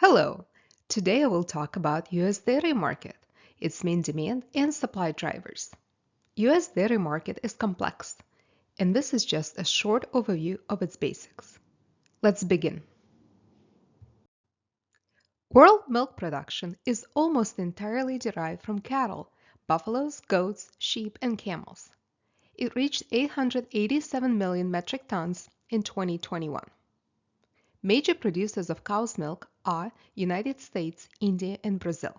Hello! Today I will talk about US dairy market, its main demand and supply drivers. US dairy market is complex, and this is just a short overview of its basics. Let's begin. World milk production is almost entirely derived from cattle, buffaloes, goats, sheep, and camels. It reached 887 million metric tons in 2021. Major producers of cow's milk are United States, India, and Brazil.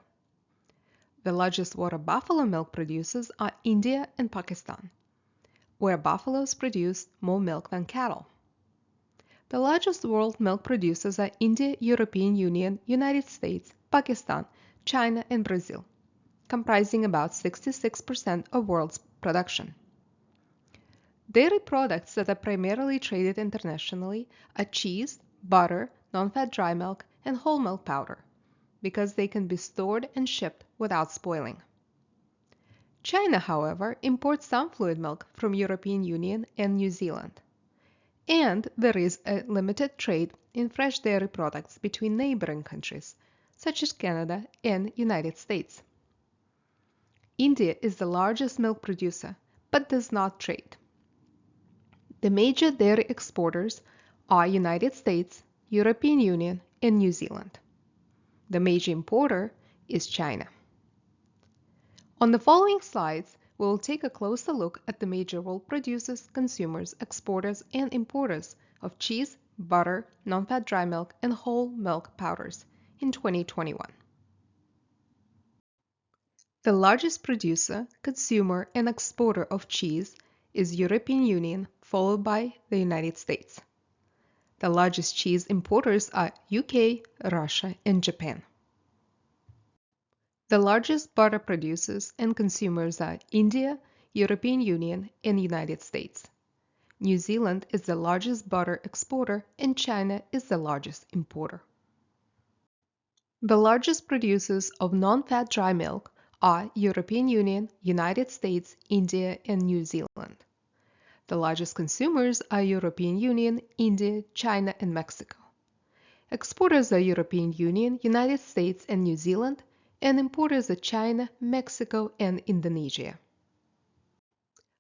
The largest water buffalo milk producers are India and Pakistan, where buffaloes produce more milk than cattle. The largest world milk producers are India, European Union, United States, Pakistan, China, and Brazil, comprising about 66% of world's production. Dairy products that are primarily traded internationally are cheese, butter, non-fat dry milk, and whole milk powder, because they can be stored and shipped without spoiling. China, however, imports some fluid milk from European Union and New Zealand. And there is a limited trade in fresh dairy products between neighboring countries, such as Canada and United States. India is the largest milk producer, but does not trade. The major dairy exporters are United States, European Union, and New Zealand. The major importer is China. On the following slides, we will take a closer look at the major world producers, consumers, exporters, and importers of cheese, butter, non-fat dry milk, and whole milk powders in 2021. The largest producer, consumer, and exporter of cheese is European Union, followed by the United States. The largest cheese importers are UK, Russia, and Japan. The largest butter producers and consumers are India, European Union, and United States. New Zealand is the largest butter exporter, and China is the largest importer. The largest producers of non-fat dry milk are European Union, United States, India, and New Zealand. The largest consumers are European Union, India, China, and Mexico. Exporters are European Union, United States, and New Zealand, and importers are China, Mexico, and Indonesia.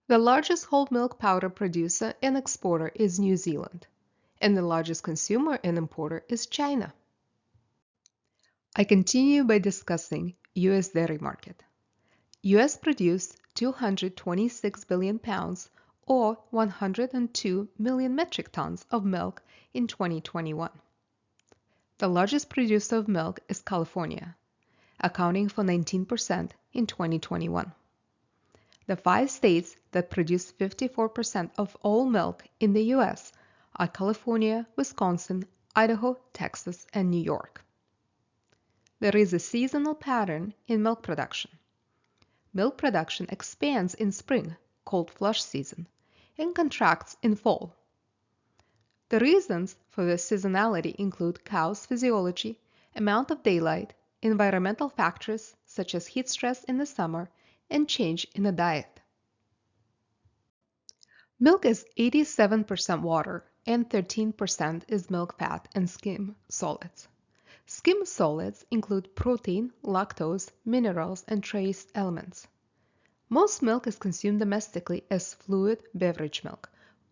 The largest whole milk powder producer and exporter is New Zealand, and the largest consumer and importer is China. I continue by discussing US dairy market. US produced 226 billion pounds or 102 million metric tons of milk in 2021. The largest producer of milk is California, accounting for 19% in 2021. The 5 states that produce 54% of all milk in the US are California, Wisconsin, Idaho, Texas, and New York. There is a seasonal pattern in milk production. Milk production expands in spring, called flush season, and contracts in fall. The reasons for this seasonality include cow's physiology, amount of daylight, environmental factors such as heat stress in the summer, and change in the diet. Milk is 87% water and 13% is milk fat and skim solids. Skim solids include protein, lactose, minerals, and trace elements. Most milk is consumed domestically as fluid beverage milk,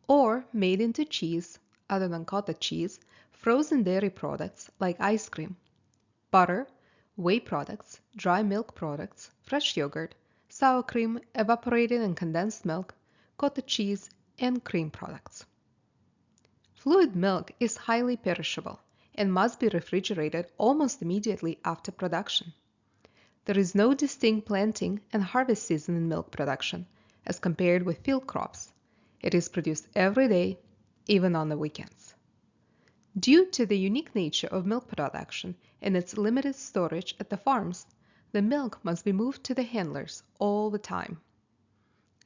or made into cheese, other than cottage cheese, frozen dairy products like ice cream, butter, whey products, dry milk products, fresh yogurt, sour cream, evaporated and condensed milk, cottage cheese, and cream products. Fluid milk is highly perishable and must be refrigerated almost immediately after production. There is no distinct planting and harvest season in milk production as compared with field crops. It is produced every day, even on the weekends. Due to the unique nature of milk production and its limited storage at the farms, the milk must be moved to the handlers all the time.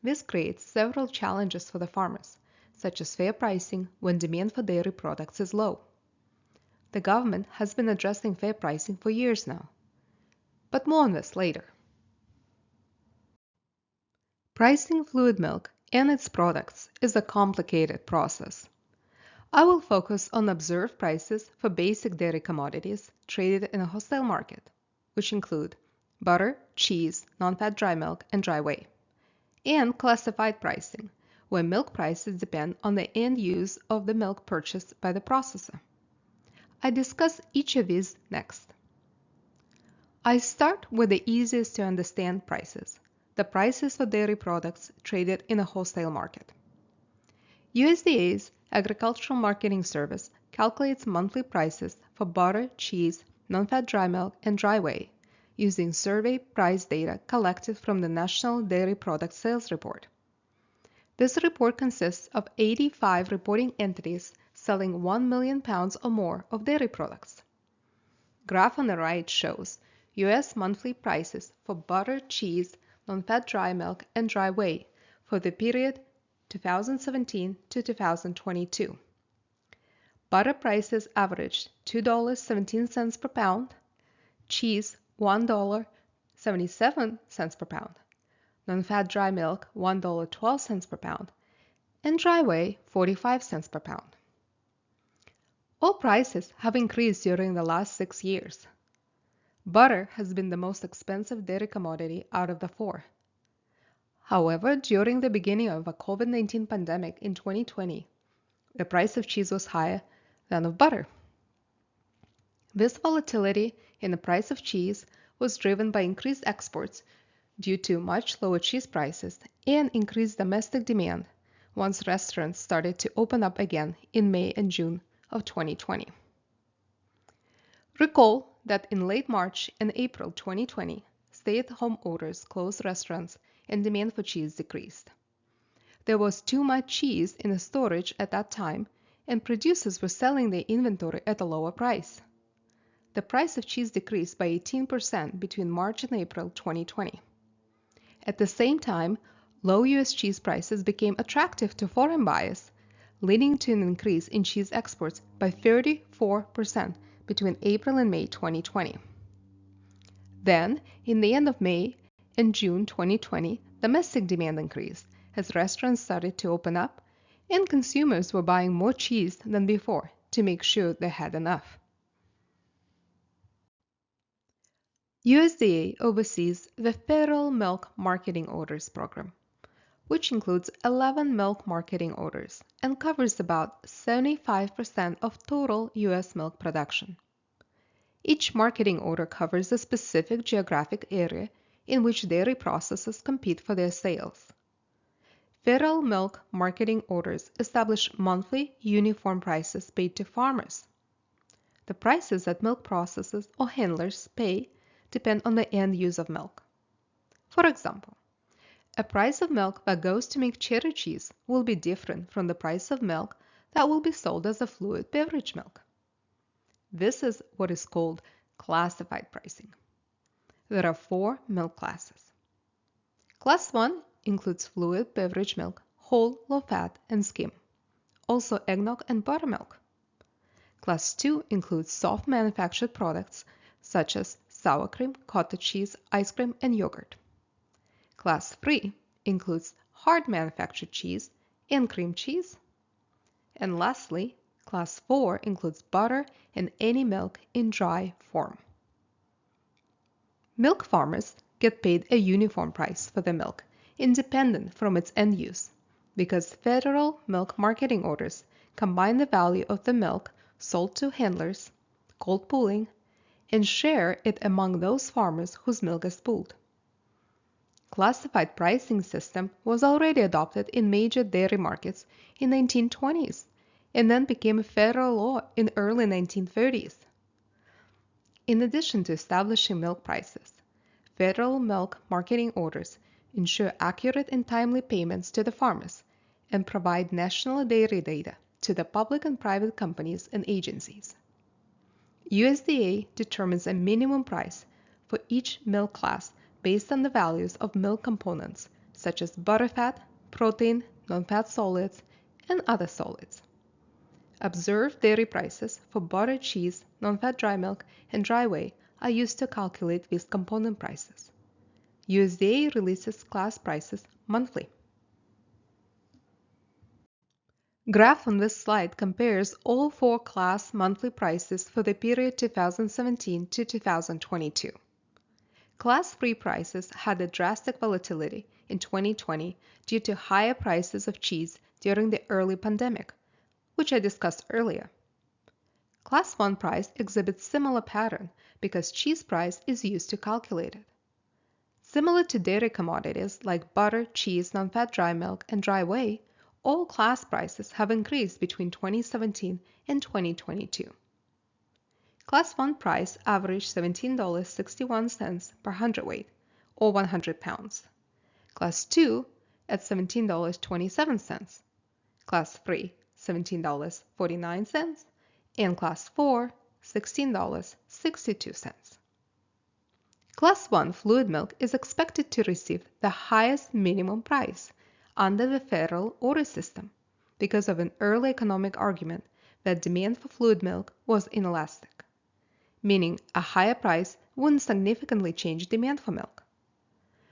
This creates several challenges for the farmers, such as fair pricing when demand for dairy products is low. The government has been addressing fair pricing for years now, but more on this later. Pricing fluid milk and its products is a complicated process. I will focus on observed prices for basic dairy commodities traded in a wholesale market, which include butter, cheese, non-fat dry milk, and dry whey, and classified pricing, where milk prices depend on the end use of the milk purchased by the processor. I discuss each of these next. I start with the easiest to understand prices, the prices for dairy products traded in a wholesale market. USDA's Agricultural Marketing Service calculates monthly prices for butter, cheese, non-fat dry milk, and dry whey using survey price data collected from the National Dairy Product Sales Report. This report consists of 85 reporting entities selling 1 million pounds or more of dairy products. Graph on the right shows U.S. monthly prices for butter, cheese, non-fat dry milk, and dry whey for the period 2017 to 2022. Butter prices averaged $2.17 per pound, cheese $1.77 per pound, non-fat dry milk $1.12 per pound, and dry whey 45 cents per pound. All prices have increased during the last 6 years. Butter has been the most expensive dairy commodity out of the four. However, during the beginning of a COVID-19 pandemic in 2020, the price of cheese was higher than of butter. This volatility in the price of cheese was driven by increased exports due to much lower cheese prices and increased domestic demand once restaurants started to open up again in May and June of 2020. Recall that in late March and April 2020, stay-at-home orders closed restaurants and demand for cheese decreased. There was too much cheese in the storage at that time, and producers were selling their inventory at a lower price. The price of cheese decreased by 18% between March and April 2020. At the same time, low U.S. cheese prices became attractive to foreign buyers, leading to an increase in cheese exports by 34% between April and May 2020. Then, in the end of May and June 2020, domestic demand increased as restaurants started to open up and consumers were buying more cheese than before to make sure they had enough. USDA oversees the Federal Milk Marketing Orders Program, which includes 11 milk marketing orders and covers about 75% of total U.S. milk production. Each marketing order covers a specific geographic area in which dairy processors compete for their sales. Federal milk marketing orders establish monthly uniform prices paid to farmers. The prices that milk processors or handlers pay depend on the end use of milk. For example, a price of milk that goes to make cheddar cheese will be different from the price of milk that will be sold as a fluid beverage milk. This is what is called classified pricing. There are 4 milk classes. Class 1 includes fluid beverage milk, whole, low-fat, and skim, also eggnog and buttermilk. Class 2 includes soft manufactured products such as sour cream, cottage cheese, ice cream, and yogurt. Class 3 includes hard manufactured cheese and cream cheese. And lastly, Class 4 includes butter and any milk in dry form. Milk farmers get paid a uniform price for their milk, independent from its end use, because federal milk marketing orders combine the value of the milk sold to handlers, called pooling, and share it among those farmers whose milk is pooled. Classified pricing system was already adopted in major dairy markets in the 1920s and then became a federal law in early 1930s. In addition to establishing milk prices, federal milk marketing orders ensure accurate and timely payments to the farmers and provide national dairy data to the public and private companies and agencies. USDA determines a minimum price for each milk class based on the values of milk components such as butterfat, protein, non-fat solids, and other solids. Observed dairy prices for butter, cheese, non-fat dry milk, and dry whey are used to calculate these component prices. USDA releases class prices monthly. Graph on this slide compares all four class monthly prices for the period 2017 to 2022. Class 3 prices had a drastic volatility in 2020 due to higher prices of cheese during the early pandemic, which I discussed earlier. Class 1 price exhibits similar pattern because cheese price is used to calculate it. Similar to dairy commodities like butter, cheese, non-fat dry milk, and dry whey, all class prices have increased between 2017 and 2022. Class 1 price averaged $17.61 per hundredweight, or 100 pounds. Class 2 at $17.27. Class 3, $17.49. And Class 4, $16.62. Class 1 fluid milk is expected to receive the highest minimum price under the federal order system because of an early economic argument that demand for fluid milk was inelastic, meaning a higher price wouldn't significantly change demand for milk.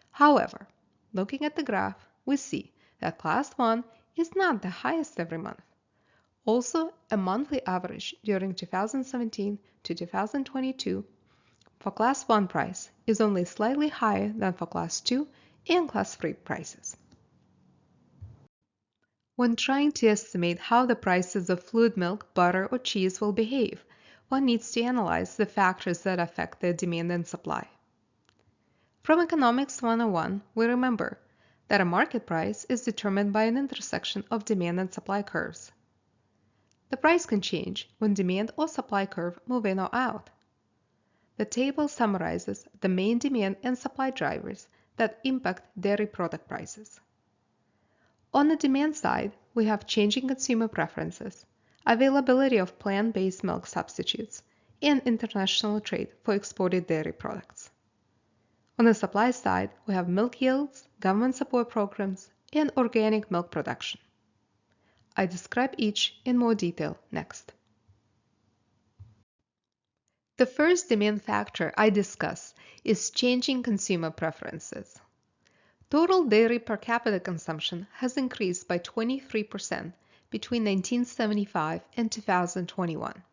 However, looking at the graph, we see that Class 1 is not the highest every month. Also, a monthly average during 2017 to 2022 for Class 1 price is only slightly higher than for Class 2 and Class 3 prices. When trying to estimate how the prices of fluid milk, butter, or cheese will behave, one needs to analyze the factors that affect their demand and supply. From Economics 101, we remember that a market price is determined by an intersection of demand and supply curves. The price can change when demand or supply curve move in or out. The table summarizes the main demand and supply drivers that impact dairy product prices. On the demand side, we have changing consumer preferences, availability of plant-based milk substitutes, and international trade for exported dairy products. On the supply side, we have milk yields, government support programs, and organic milk production. I describe each in more detail next. The first demand factor I discuss is changing consumer preferences. Total dairy per capita consumption has increased by 23% between 1975 and 2021.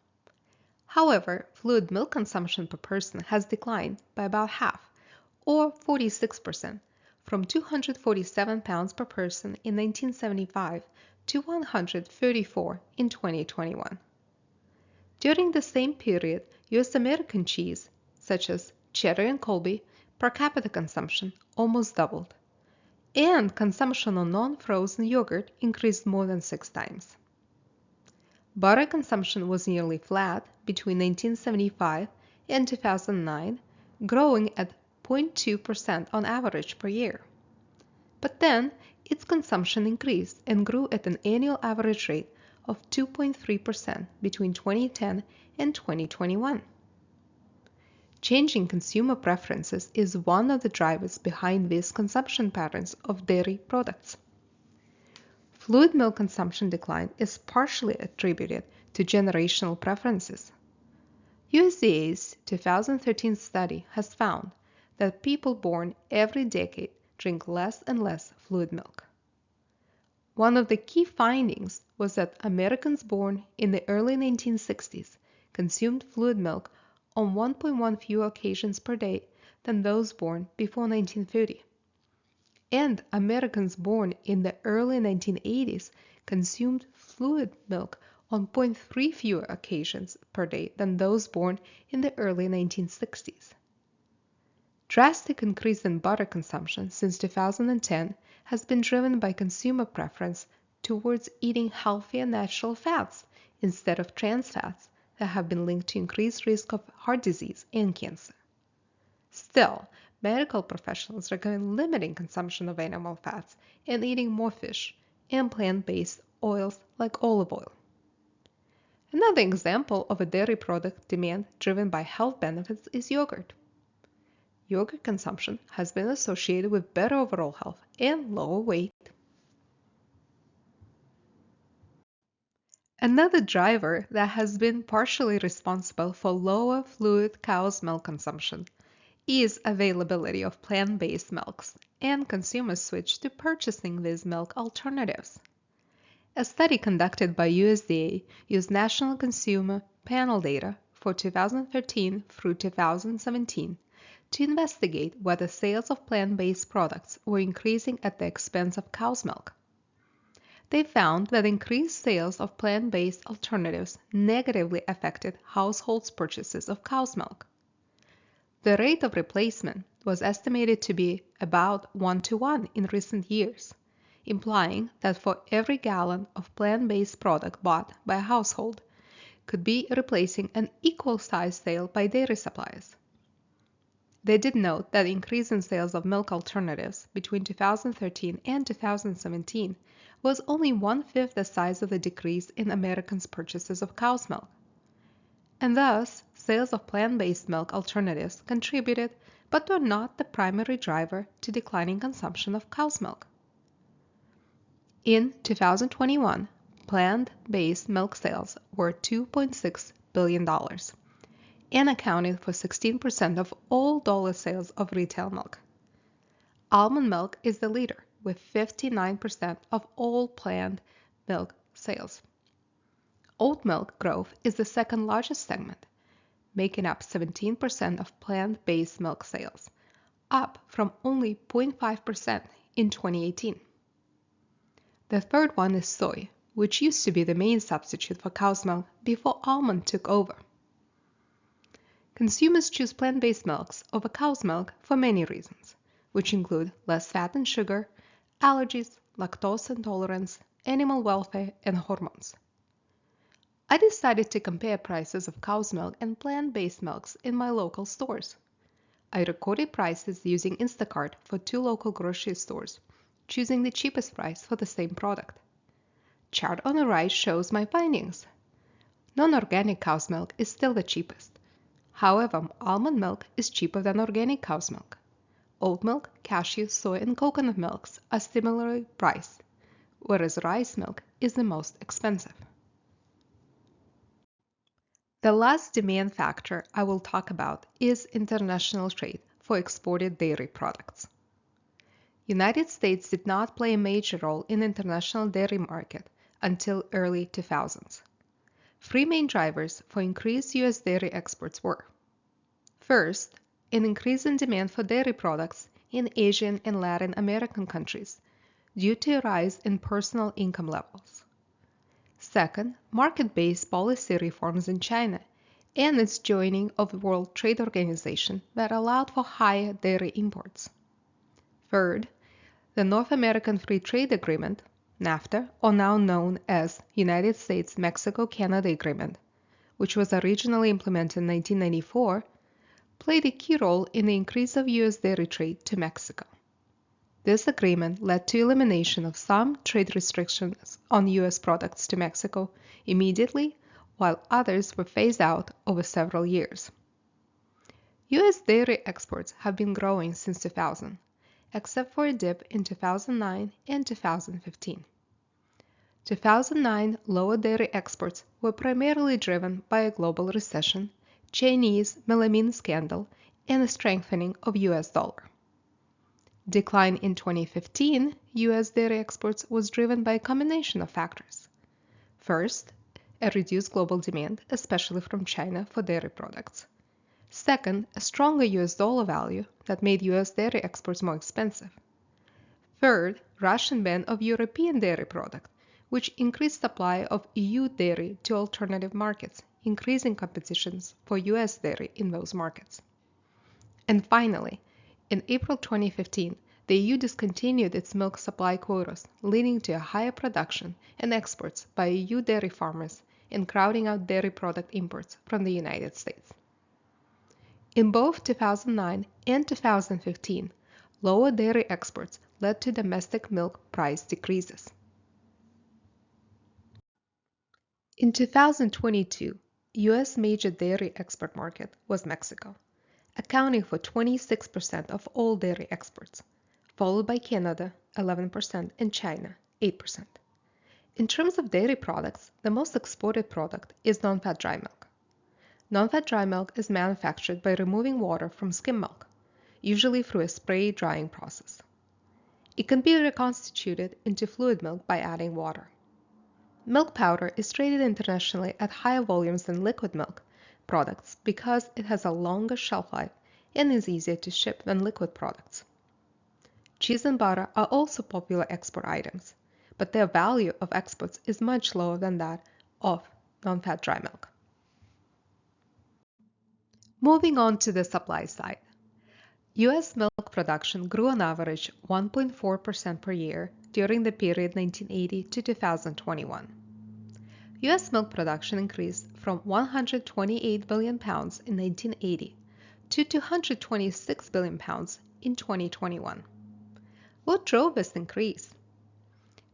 However, fluid milk consumption per person has declined by about half, or 46%, from 247 pounds per person in 1975 to 134 in 2021. During the same period, U.S. American cheese, such as cheddar and Colby, per capita consumption almost doubled, and consumption of non-frozen yogurt increased more than 6 times. Butter consumption was nearly flat between 1975 and 2009, growing at 0.2% on average per year. But then, its consumption increased and grew at an annual average rate of 2.3% between 2010 and 2021. Changing consumer preferences is one of the drivers behind these consumption patterns of dairy products. Fluid milk consumption decline is partially attributed to generational preferences. USDA's 2013 study has found that people born every decade drink less and less fluid milk. One of the key findings was that Americans born in the early 1960s consumed fluid milk on 1.1 fewer occasions per day than those born before 1930. And Americans born in the early 1980s consumed fluid milk on 0.3 fewer occasions per day than those born in the early 1960s. Drastic increase in butter consumption since 2010 has been driven by consumer preference towards eating healthier natural fats instead of trans fats that have been linked to increased risk of heart disease and cancer. Still, medical professionals recommend limiting consumption of animal fats and eating more fish and plant-based oils like olive oil. Another example of a dairy product demand driven by health benefits is yogurt. Yogurt consumption has been associated with better overall health and lower weight. Another driver that has been partially responsible for lower fluid cow's milk consumption is availability of plant-based milks, and consumers switch to purchasing these milk alternatives. A study conducted by USDA used National Consumer Panel data for 2013 through 2017 to investigate whether sales of plant-based products were increasing at the expense of cow's milk. They found that increased sales of plant-based alternatives negatively affected households' purchases of cow's milk. The rate of replacement was estimated to be about 1-to-1 in recent years, implying that for every gallon of plant-based product bought by a household could be replacing an equal-sized sale by dairy suppliers. They did note that the increase in sales of milk alternatives between 2013 and 2017 was only one-fifth the size of the decrease in Americans' purchases of cow's milk. And thus, sales of plant-based milk alternatives contributed, but were not the primary driver to declining consumption of cow's milk. In 2021, plant-based milk sales were $2.6 billion and accounted for 16% of all dollar sales of retail milk. Almond milk is the leader, with 59% of all plant milk sales. Oat milk growth is the second largest segment, making up 17% of plant-based milk sales, up from only 0.5% in 2018. The third one is soy, which used to be the main substitute for cow's milk before almond took over. Consumers choose plant-based milks over cow's milk for many reasons, which include less fat and sugar, allergies, lactose intolerance, animal welfare, and hormones. I decided to compare prices of cow's milk and plant-based milks in my local stores. I recorded prices using Instacart for 2 local grocery stores, choosing the cheapest price for the same product. Chart on the right shows my findings. Non-organic cow's milk is still the cheapest. However, almond milk is cheaper than organic cow's milk. Oat milk, cashew, soy, and coconut milks are similarly priced, whereas rice milk is the most expensive. The last demand factor I will talk about is international trade for exported dairy products. United States did not play a major role in the international dairy market until early 2000s. 3 main drivers for increased U.S. dairy exports were: first, an increase in demand for dairy products in Asian and Latin American countries due to a rise in personal income levels. Second, market-based policy reforms in China and its joining of the World Trade Organization that allowed for higher dairy imports. Third, the North American Free Trade Agreement, NAFTA, or now known as United States-Mexico-Canada Agreement, which was originally implemented in 1994, played a key role in the increase of U.S. dairy trade to Mexico. This agreement led to elimination of some trade restrictions on U.S. products to Mexico immediately, while others were phased out over several years. U.S. dairy exports have been growing since 2000, except for a dip in 2009 and 2015. 2009 lower dairy exports were primarily driven by a global recession, Chinese melamine scandal, and a strengthening of U.S. dollar. Decline in 2015 U.S. dairy exports was driven by a combination of factors. First, a reduced global demand, especially from China, for dairy products. Second, a stronger U.S. dollar value that made U.S. dairy exports more expensive. Third, Russian ban of European dairy product, which increased supply of EU dairy to alternative markets, increasing competitions for U.S. dairy in those markets. And finally, in April 2015, the EU discontinued its milk supply quotas, leading to a higher production and exports by EU dairy farmers and crowding out dairy product imports from the United States. In both 2009 and 2015, lower dairy exports led to domestic milk price decreases. In 2022, U.S. major dairy export market was Mexico, accounting for 26% of all dairy exports, followed by Canada, 11%, and China, 8%. In terms of dairy products, the most exported product is nonfat dry milk. Nonfat dry milk is manufactured by removing water from skim milk, usually through a spray drying process. It can be reconstituted into fluid milk by adding water. Milk powder is traded internationally at higher volumes than liquid milk products because it has a longer shelf life and is easier to ship than liquid products. Cheese and butter are also popular export items, but their value of exports is much lower than that of non-fat dry milk. Moving on to the supply side. U.S. milk production grew on average 1.4% per year during the period 1980 to 2021. U.S. milk production increased from 128 billion pounds in 1980 to 226 billion pounds in 2021. What drove this increase?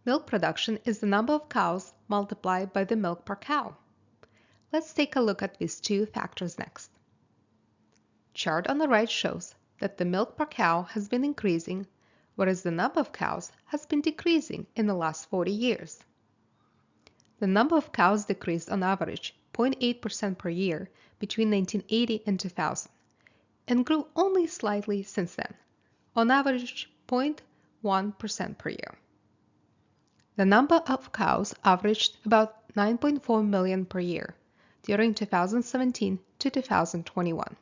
Milk production is the number of cows multiplied by the milk per cow. Let's take a look at these two factors next. Chart on the right shows that the milk per cow has been increasing, whereas the number of cows has been decreasing in the last 40 years. The number of cows decreased on average 0.8% per year between 1980 and 2000, and grew only slightly since then, on average 0.1% per year. The number of cows averaged about 9.4 million per year during 2017 to 2021.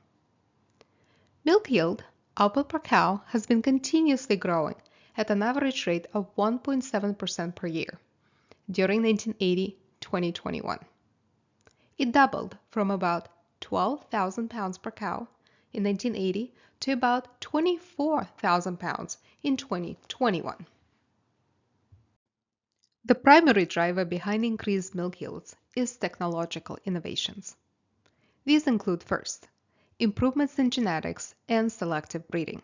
Milk yield, output per cow, has been continuously growing at an average rate of 1.7% per year during 1980-2021. It doubled from about 12,000 pounds per cow in 1980 to about 24,000 pounds in 2021. The primary driver behind increased milk yields is technological innovations. These include, first, improvements in genetics and selective breeding.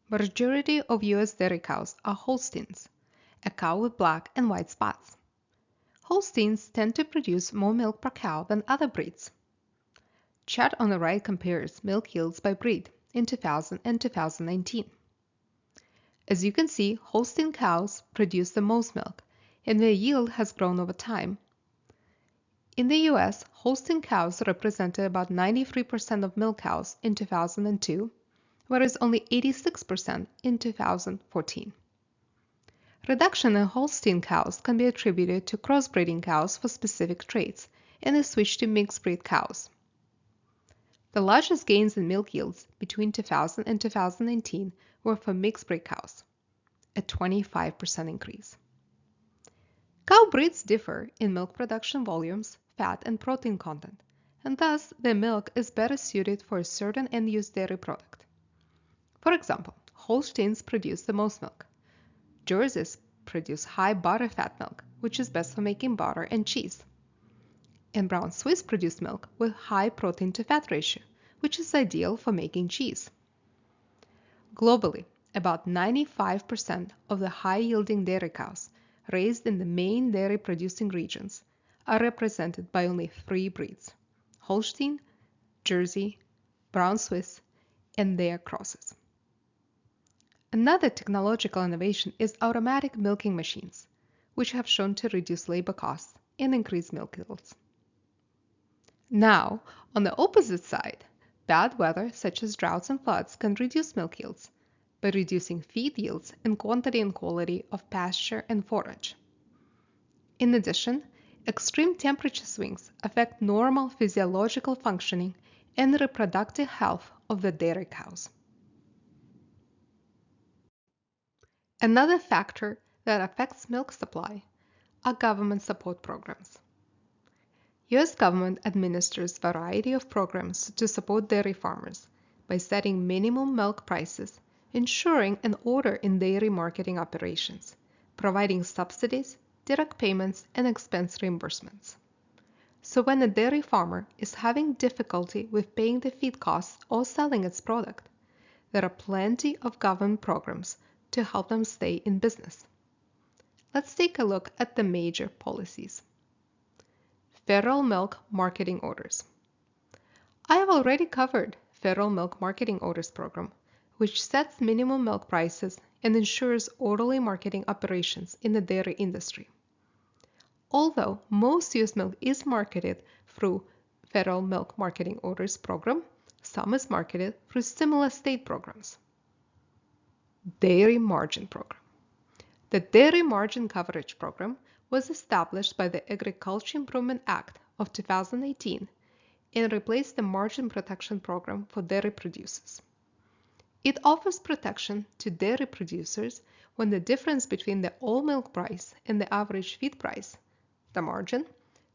Majority of U.S. dairy cows are Holsteins, a cow with black and white spots. Holsteins tend to produce more milk per cow than other breeds. Chart on the right compares milk yields by breed in 2000 and 2019. As you can see, Holstein cows produce the most milk, and their yield has grown over time. In the U.S., Holstein cows represented about 93% of milk cows in 2002, whereas only 86% in 2014. Reduction in Holstein cows can be attributed to crossbreeding cows for specific traits and a switch to mixed-breed cows. The largest gains in milk yields between 2000 and 2019 were for mixed-breed cows, a 25% increase. Cow breeds differ in milk production volumes, fat, and protein content, and thus their milk is better suited for a certain end-use dairy product. For example, Holsteins produce the most milk. Jerseys produce high butter fat milk, which is best for making butter and cheese. And brown Swiss produce milk with high protein to fat ratio, which is ideal for making cheese. Globally, about 95% of the high-yielding dairy cows raised in the main dairy-producing regions are represented by only 3 breeds: Holstein, Jersey, brown Swiss, and their crosses. Another technological innovation is automatic milking machines, which have shown to reduce labor costs and increase milk yields. Now, on the opposite side, bad weather such as droughts and floods can reduce milk yields by reducing feed yields and quantity and quality of pasture and forage. In addition, extreme temperature swings affect normal physiological functioning and reproductive health of the dairy cows. Another factor that affects milk supply are government support programs. U.S. government administers a variety of programs to support dairy farmers by setting minimum milk prices, ensuring an order in dairy marketing operations, providing subsidies, direct payments, and expense reimbursements. So when a dairy farmer is having difficulty with paying the feed costs or selling its product, there are plenty of government programs to help them stay in business. Let's take a look at the major policies. Federal Milk Marketing Orders. I have already covered Federal Milk Marketing Orders program, which sets minimum milk prices and ensures orderly marketing operations in the dairy industry. Although most U.S. milk is marketed through Federal Milk Marketing Orders program, some is marketed through similar state programs. Dairy Margin Program. The Dairy Margin Coverage Program was established by the Agriculture Improvement Act of 2018 and replaced the Margin Protection Program for dairy producers. It offers protection to dairy producers when the difference between the all milk price and the average feed price, the margin,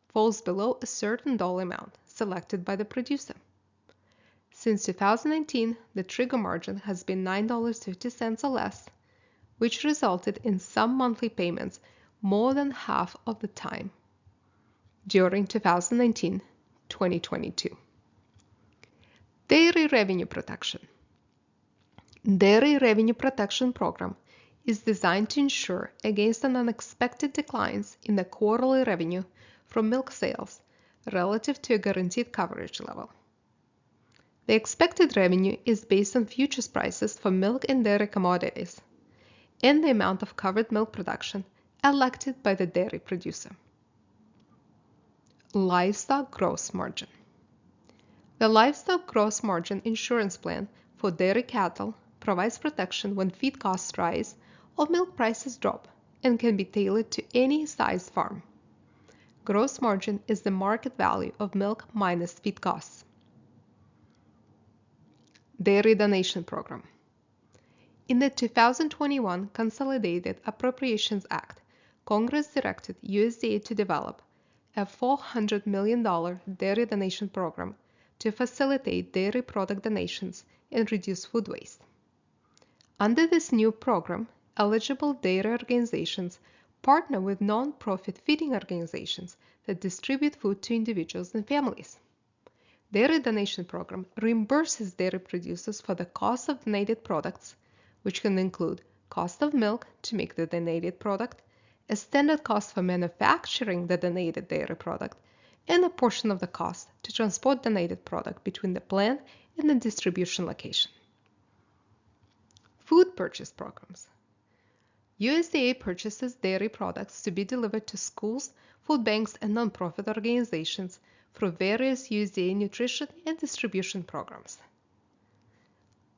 falls below a certain dollar amount selected by the producer. Since 2019, the trigger margin has been $9.50 or less, which resulted in some monthly payments more than half of the time during 2019-2022. Dairy Revenue Protection. Dairy Revenue Protection Program is designed to ensure against an unexpected declines in the quarterly revenue from milk sales relative to a guaranteed coverage level. The expected revenue is based on futures prices for milk and dairy commodities and the amount of covered milk production elected by the dairy producer. Livestock Gross Margin. The Livestock Gross Margin Insurance Plan for dairy cattle provides protection when feed costs rise or milk prices drop and can be tailored to any size farm. Gross margin is the market value of milk minus feed costs. Dairy Donation Program. In the 2021 Consolidated Appropriations Act, Congress directed USDA to develop a $400 million dairy donation program to facilitate dairy product donations and reduce food waste. Under this new program, eligible dairy organizations partner with non-profit feeding organizations that distribute food to individuals and families. Dairy Donation Program reimburses dairy producers for the cost of donated products, which can include cost of milk to make the donated product, a standard cost for manufacturing the donated dairy product, and a portion of the cost to transport donated product between the plant and the distribution location. Food Purchase Programs. USDA purchases dairy products to be delivered to schools, food banks, and nonprofit organizations through various USDA nutrition and distribution programs.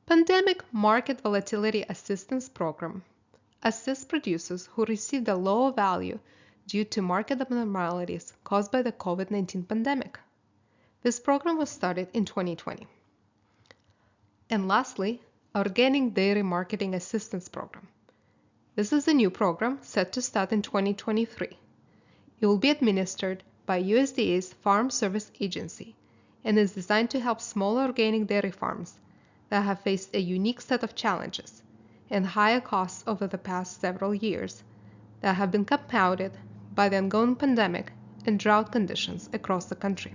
Pandemic Market Volatility Assistance Program assists producers who received a lower value due to market abnormalities caused by the COVID-19 pandemic. This program was started in 2020. And lastly, Organic Dairy Marketing Assistance Program. This is a new program set to start in 2023. It will be administered by USDA's Farm Service Agency and is designed to help small organic dairy farms that have faced a unique set of challenges and higher costs over the past several years that have been compounded by the ongoing pandemic and drought conditions across the country.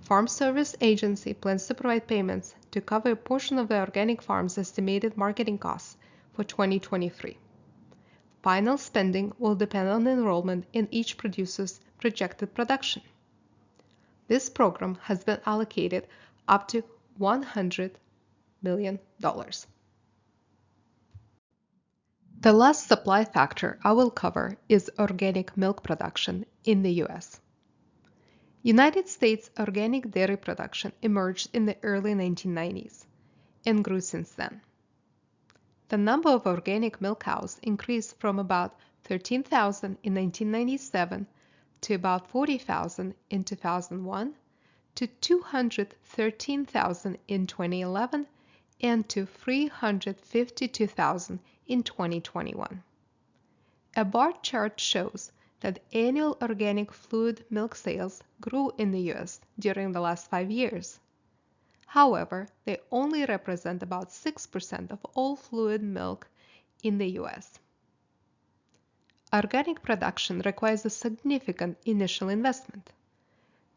Farm Service Agency plans to provide payments to cover a portion of the organic farm's estimated marketing costs for 2023. Final spending will depend on enrollment in each producer's projected production. This program has been allocated up to $100 million. The last supply factor I will cover is organic milk production in the U.S. United States organic dairy production emerged in the early 1990s and grew since then. The number of organic milk cows increased from about 13,000 in 1997 to about 40,000 in 2001 to 213,000 in 2011 and to 352,000 in 2021. A bar chart shows that annual organic fluid milk sales grew in the U.S. during the last 5 years. However, they only represent about 6% of all fluid milk in the U.S. Organic production requires a significant initial investment.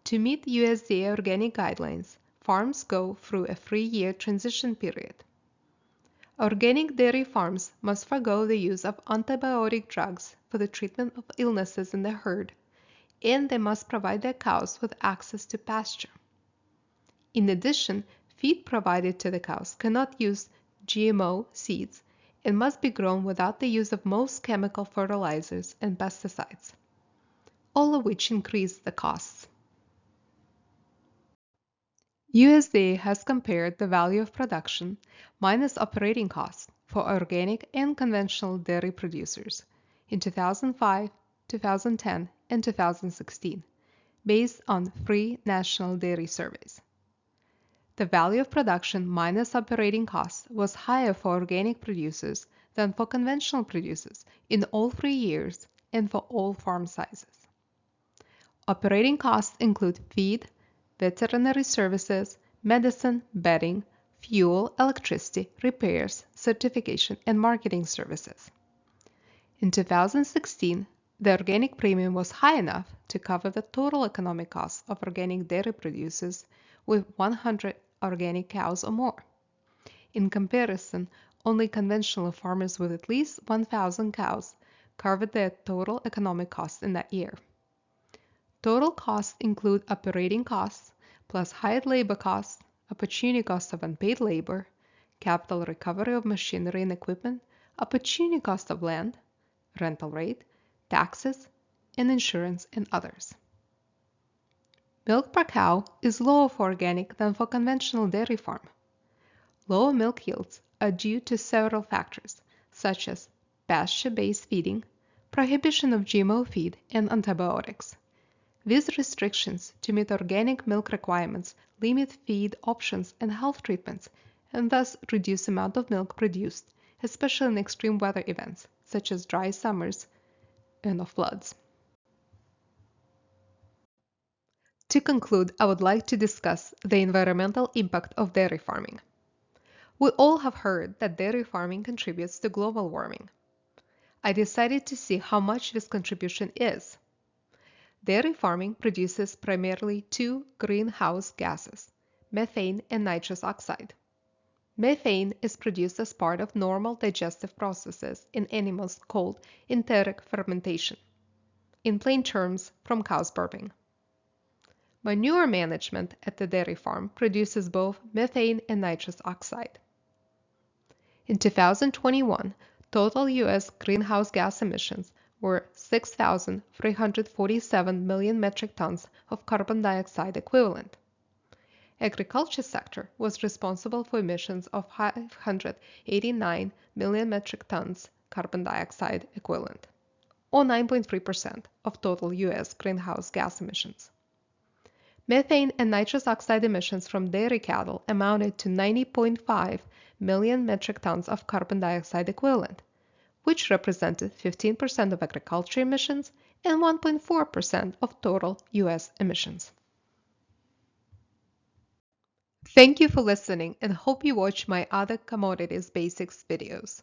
To meet USDA organic guidelines, farms go through a 3-year transition period. Organic dairy farms must forego the use of antibiotic drugs for the treatment of illnesses in the herd, and they must provide their cows with access to pasture. In addition, feed provided to the cows cannot use GMO seeds and must be grown without the use of most chemical fertilizers and pesticides, all of which increase the costs. USDA has compared the value of production minus operating costs for organic and conventional dairy producers in 2005 to 2010, and 2016, based on free national dairy surveys. The value of production minus operating costs was higher for organic producers than for conventional producers in all 3 years and for all farm sizes. Operating costs include feed, veterinary services, medicine, bedding, fuel, electricity, repairs, certification, and marketing services. In 2016, the organic premium was high enough to cover the total economic costs of organic dairy producers with 100 organic cows or more. In comparison, only conventional farmers with at least 1,000 cows covered their total economic costs in that year. Total costs include operating costs plus hired labor costs, opportunity cost of unpaid labor, capital recovery of machinery and equipment, opportunity cost of land, rental rate, taxes, and insurance, and others. Milk per cow is lower for organic than for conventional dairy farm. Lower milk yields are due to several factors, such as pasture-based feeding, prohibition of GMO feed, and antibiotics. These restrictions to meet organic milk requirements limit feed options and health treatments, and thus reduce the amount of milk produced, especially in extreme weather events, such as dry summers and floods. To conclude, I would like to discuss the environmental impact of dairy farming. We all have heard that dairy farming contributes to global warming. I decided to see how much this contribution is. Dairy farming produces primarily two greenhouse gases, methane and nitrous oxide. Methane is produced as part of normal digestive processes in animals called enteric fermentation. In plain terms, from cows burping. Manure management at the dairy farm produces both methane and nitrous oxide. In 2021, total U.S. greenhouse gas emissions were 6,347 million metric tons of carbon dioxide equivalent. Agriculture sector was responsible for emissions of 589 million metric tons carbon dioxide equivalent, or 9.3% of total U.S. greenhouse gas emissions. Methane and nitrous oxide emissions from dairy cattle amounted to 90.5 million metric tons of carbon dioxide equivalent, which represented 15% of agriculture emissions and 1.4% of total U.S. emissions. Thank you for listening and hope you watch my other commodities basics videos.